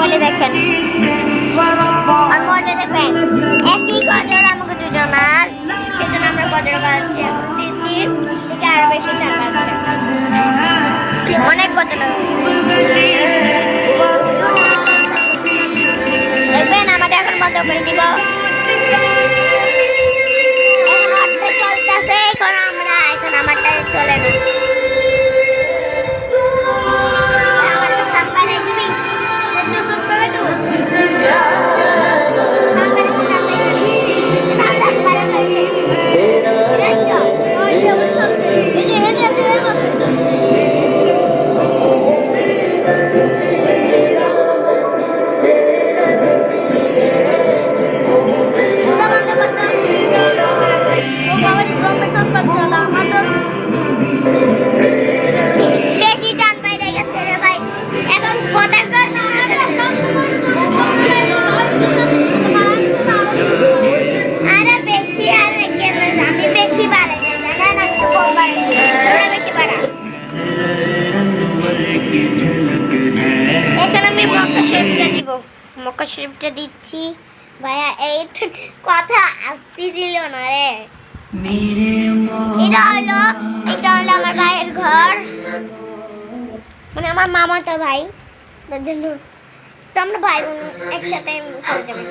মোবাইলে দেখেন আর মোবাইলে দেখবেন একই গজল আমাকে দুজনার, সেজন্য আমরা গজল গাছ দিচ্ছি থেকে আরো বেশি চান পাচ্ছে, অনেক গজল দেখবেন। আমাদের এখন বন্ধ করে দিব, এখন আটটা চলতেছে, এখন আমারটা চলে না। মক্কা শরীফটা দিচ্ছি ভাইয়া, এই কথা আসতেছিল না রে। এটা হলো আমার ভাইয়ের ঘর, মানে আমার মামাতো ভাই, তার জন্য তো আমরা ভাই বোন একসাথে চলে যাবো।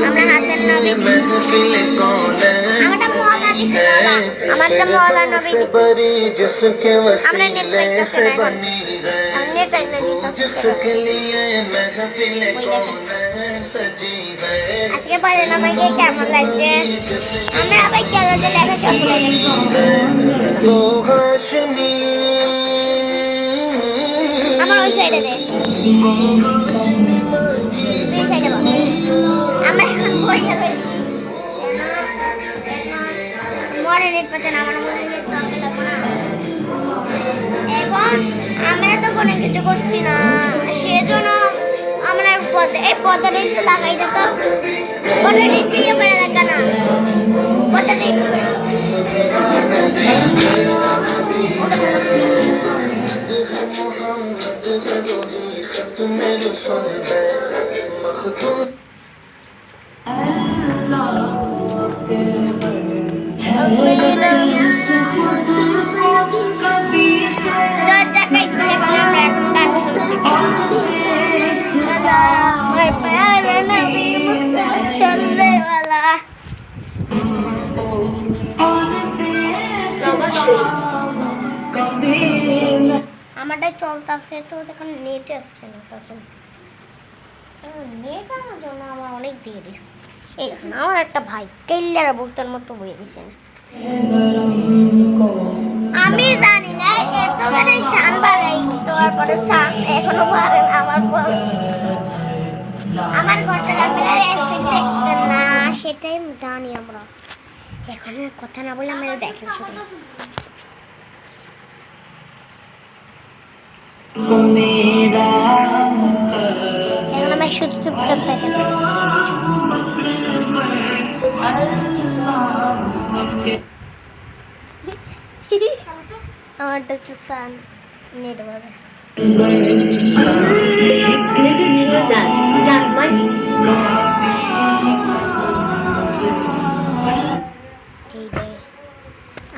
আমরা হাতের নবী, আমারটা মহল্লা দিছে না, আমারটা মহল্লা নবী দিছে। আমরা নেট পাইতেছি না এখন, নেট পাইতে দিতেছি। আজকে বলেন আমাকে কেমন লাগছে, আমরা আবার কেলাতে লেখা চলে আমার ওই সাইডে দে, দুই সাইডে বল। আমরা এখন বসে রয়েছি, মরে নেট পাচ্ছে না, আমার মনে নেট চলতে লাগবো না। এখন আমরা তো কোনো কিছু করছি না, সেজন্য আমরা এই পর্দাটা একটু লাগাই দিত, পর্দাটা একটু ইয়ে করে দেখা না, পর্দাটা একটু আমারটাই চলতেছে, তো এখন নেট আসছে না, তার জন্য নেট আনার জন্য আমার অনেক দেরি। এই দেখুন আমার একটা ভাই কেল্লার বুকটার মতো বয়ে দিছে না, আমি জানি না এত মানে চান বাড়াই, তারপরে চান এখনো বাড়ে আমার ঘরটা আপনারা দেখছেন না, সেটাই জানি আমরা। এখন কথা না বলে আমরা দেখেন শুধু এখন আমার শুধু চুপচাপ দেখেন। আমারটা চুসান নেট বাজে,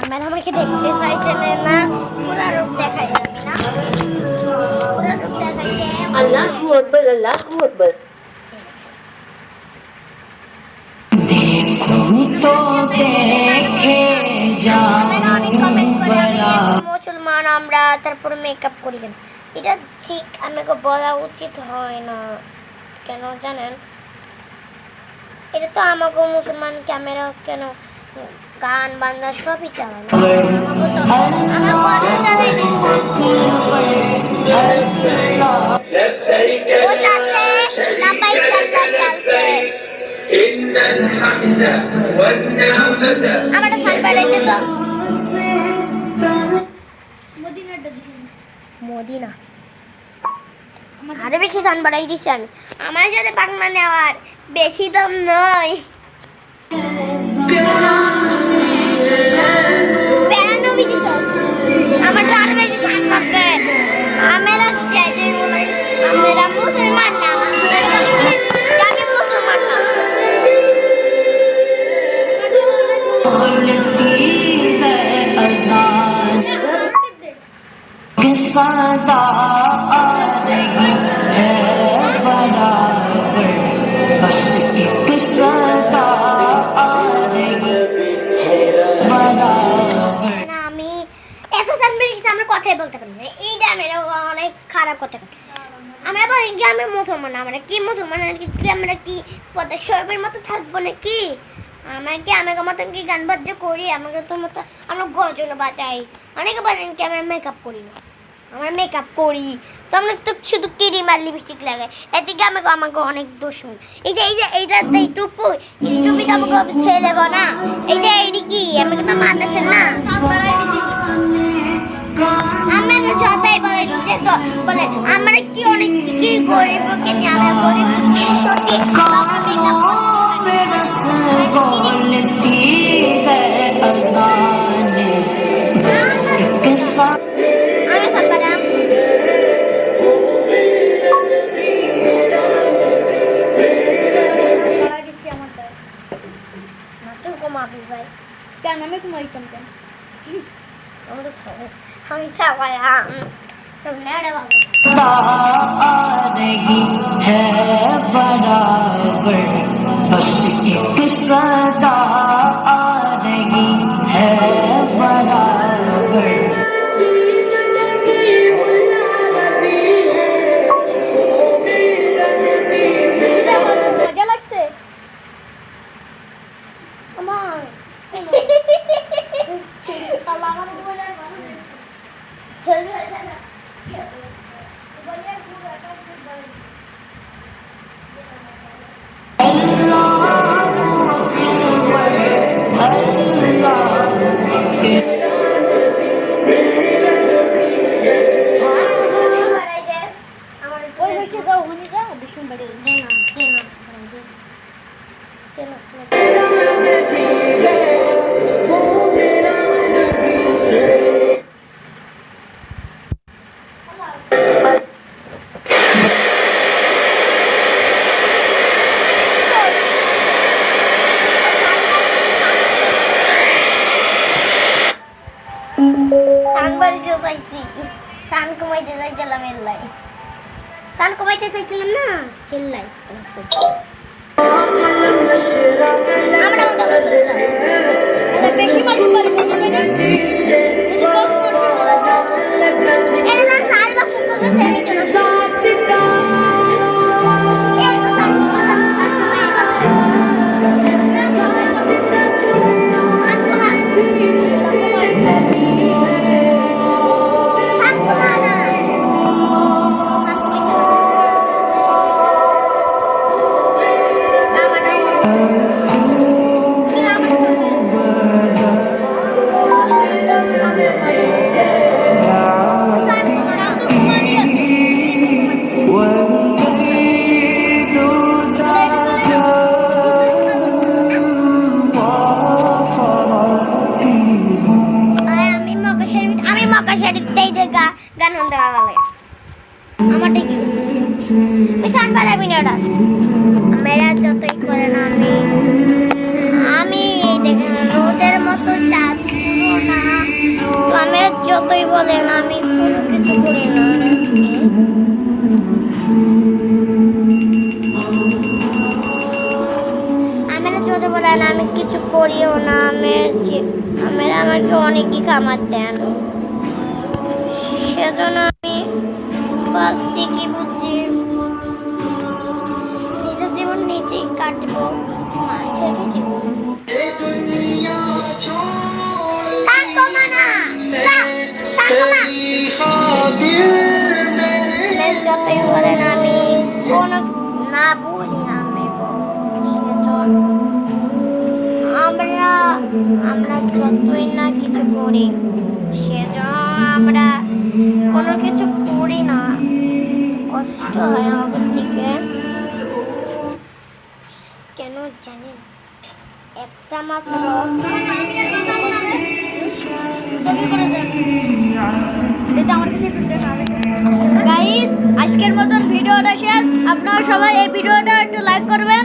আমার আমাকে দেখতে চাইছিলেন না, পুরা রূপ দেখাই যাবে না, পুরা রূপ দেখাইছে। আল্লাহু আকবার, আল্লাহু আকবার। মুসলমান আমরা, তারপরে মেকআপ করি কেন, এটা ঠিক আমাকে বলা উচিত হয় না, কেন জানেন? এটা তো আমাকে মুসলমান ক্যামেরা কেন গান বান্দা সবই চালায়, মদিনা আরো বেশি সান বাড়াই দিছি আমি, আমার সাথে পাকনা নেওয়ার বেশি দাম নয়। আমার আরো বেশি সান করতে আমি मेरा मुसलमान नाम जाके मुसलमान नाम बोलती है अज़ान के सदा आ रही है बराबर बस एक सदा आ रही है बराबर না আমি এত সামনে কি আমরা কথাই বলতে পারি না এইটা মেরা অনেক খারাপ কথা আমরা বলি কি আমি মুসলমান আমরা কি মুসলমান কি আমরা কি পদে সর্বের মতো থাকবো নাকি আমরা কি আমাকে মতন কি গান বাদ্য করি আমাকে তো মতো আমরা গজল বাজাই অনেকে বলেন কি আমরা মেকআপ করি না আমরা মেকআপ করি তো আমরা তো শুধু ক্রিম আর লিপস্টিক লাগাই এদিকে আমাকে অনেক দোষ এই যে এইটাতে টুপু এই টুপিটা আমাকে ছেড়ে দেবো না এই যে এইটি কি আমাকে তো মাদ্রাসা না আমার যতই বলে নিচে তো বলে আমরা কি অনেক কি গরিব কে নিয়ে আমরা গরিব সত্যি আমরা মেকআপ बोलती है अज़ान के साथ আমরা সবারা না তুই কমাবি ভাই কেন আমি ঘুমাইতাম কেন আমি তো আমি সবাই নেড়ে বাবা आ रही है बराबर बस एक सदा आ रही है बराबर মজা লাগছে আমার আল্লাহ আমার বলে ছেলে না বলে পুরো একটা বলে ওই বসে যাও ওখানে যাও দেখুন বাড়ি সান কমাইতে চাইছিলাম এল্লাই সান কমাইতে চাইছিলাম না এল্লাই বেশি মানুষ পারবে না मेरा যতই করে না আমি দেখেন রোদের মতো চাঁদ পুরো না তো আমরা যতই বলেন আমি কোনো কিছু করি না আমরা যত বলেন আমি কিছু করিও না আমাকে অনেকই খামার দেন সেজন্য আমি বাঁচছি কি বুঝছি নিজের জীবন নিজেই কাটবো মাসেরই দিব যতই বলেন আমি কোনো না বুঝি না আমরা যতই না কিছু করি সেজন্য আমরা কোনো কিছু করি না কষ্ট হয় আমাদের দিকে কেন জানেন একটা মাত্র গাইস আজকের মতন ভিডিও আপনারা সবাই এই ভিডিওটা একটু লাইক করবেন।